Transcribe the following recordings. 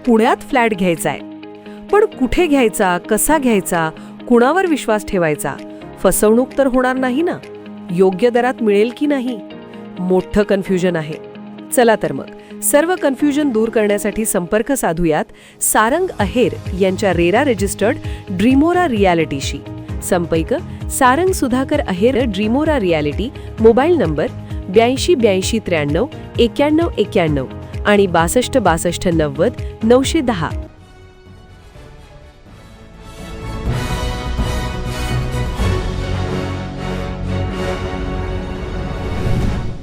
पुण्यात फ्लॅट घ्यायचा आहे. पण कुठे घ्यायचा, कसा घ्यायचा, कुणावर विश्वास ठेवायचा? फसवणूक तर होणार नाही ना? योग्य दरात मिळेल की नाही? मोठं कन्फ्युजन आहे. चला तर मग सर्व कन्फ्युजन दूर करण्यासाठी संपर्क साधूयात सारंग अहेर यांच्या रेरा रजिस्टर्ड ड्रीमोरा रियालिटीशी. संपर्क सारंग सुधाकर अहेर, ड्रीमोरा रियालिटी. मोबाईल नंबर 82 83 91 91 आणि 62 62 90 910.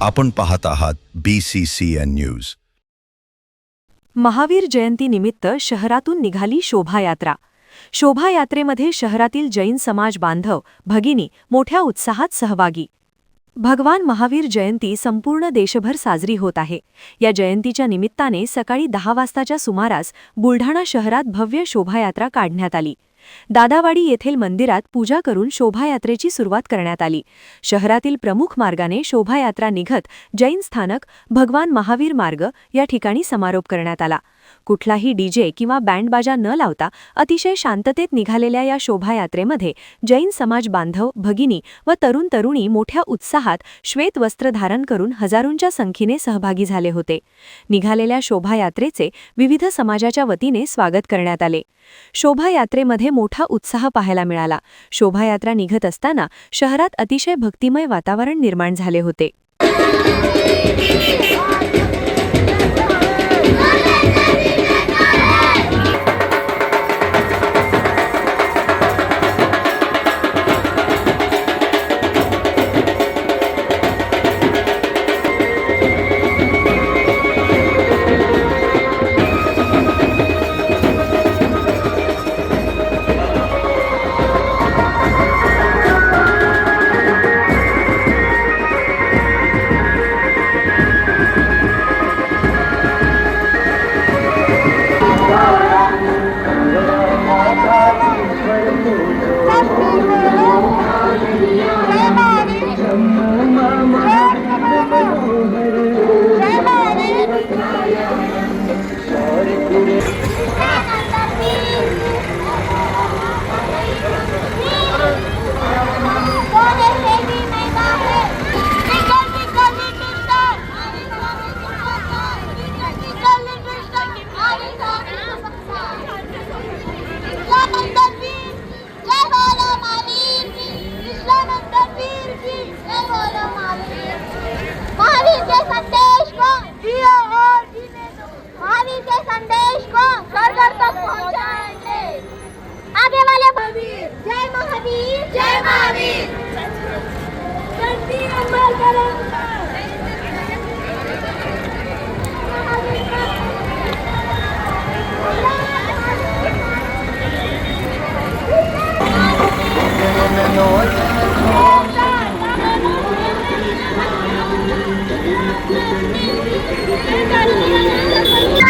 आपण पाहत आहात BCCN न्यूज. महावीर जयंतीनिमित्त शहरातून निघाली शोभायात्रा. शोभायात्रेमध्ये शहरातील जैन समाज बांधव, भगिनी मोठ्या उत्साहात सहभागी. भगवान महावीर जयंती संपूर्ण देशभर साजरी होत आहे. या जयंतीच्या निमित्ताने सकाळी 10 वाजताच्या सुमारास बुलढाणा शहरात भव्य शोभायात्रा काढण्यात आली. दादावाडी येथील मंदिरात पूजा करून शोभायात्रेची सुरुवात करण्यात आली. शहरातील प्रमुख मार्गाने शोभायात्रा निघत जैन स्थानक, भगवान महावीर मार्ग या ठिकाणी समारोप करण्यात आला. कुठलाही डीजे किंवा बँडबाजा न लावता अतिशय शांततेत निघालेल्या या शोभायात्रेमध्ये जैन समाज बांधव, भगिनी व तरुण तरुणी मोठ्या उत्साहात श्वेत वस्त्र धारण करून हजारोंच्या संख्येने सहभागी झाले होते. निघालेल्या शोभायात्रेचे विविध समाजाच्या वतीने स्वागत करण्यात आले. शोभायात्रेमध्ये मोठा उत्साह पाहायला मिळाला. शोभायात्रा निघत असताना शहरात अतिशय भक्तिमय वातावरण निर्माण झाले होते.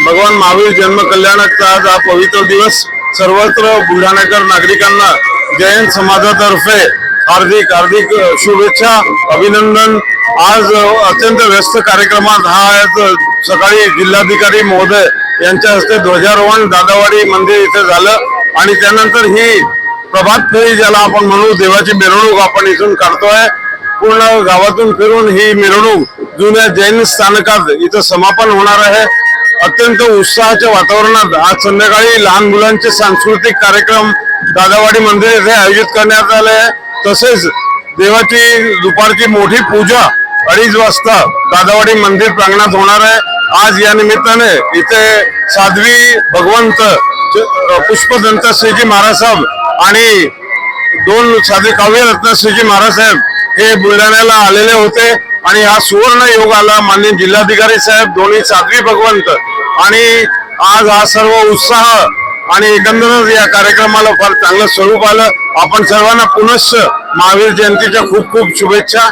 भगवान महावीर जन्म कल्याणाचा आज हा पवित्र दिवस सर्वत्र बुलढाणेकर नागरिकांना जैन समाजातर्फे हार्दिक हार्दिक शुभेच्छा, अभिनंदन. आज अत्यंत व्यस्त कार्यक्रमात हा सकाळी जिल्हाधिकारी महोदय यांच्या हस्ते ध्वजारोहण दादावाडी मंदिर इथे झालं आणि त्यानंतर ही प्रभात फेरी ज्याला आपण म्हणू, देवाची मिरवणूक आपण इथून काढतोय. पूर्ण गावातून फिरून ही मिरवणूक जुन्या जैन स्थानकात इथं समापन होणार आहे. अत्यंत उत्साहाच्या वातावरणात आज संध्याकाळी लहान मुलांचे सांस्कृतिक कार्यक्रम दादावाडी मंदिर येथे आयोजित करण्यात आले आहे. तसेच देवाची दुपारची मोठी पूजा 2:30 वाजता दादावाडी मंदिर प्रांगणात होणार आहे. आज या निमित्ताने इथे साध्वी भगवंत पुष्पदंत श्रीजी महाराज साहेब आणि 2 साधे काव्यरत्न श्रीजी महाराज साहेब हे बुलढाण्याला आलेले होते आणि हा सुवर्ण योग आला. माननीय जिल्हाधिकारी साहेब, दोन्ही साध्वी भगवंत आणि आज हा सर्व उत्साह आणि एकंदरच या कार्यक्रमाला फार चांगलं स्वरूप आलं. आपण सर्वांना पुनश्च महावीर जयंतीच्या खूप खूप शुभेच्छा.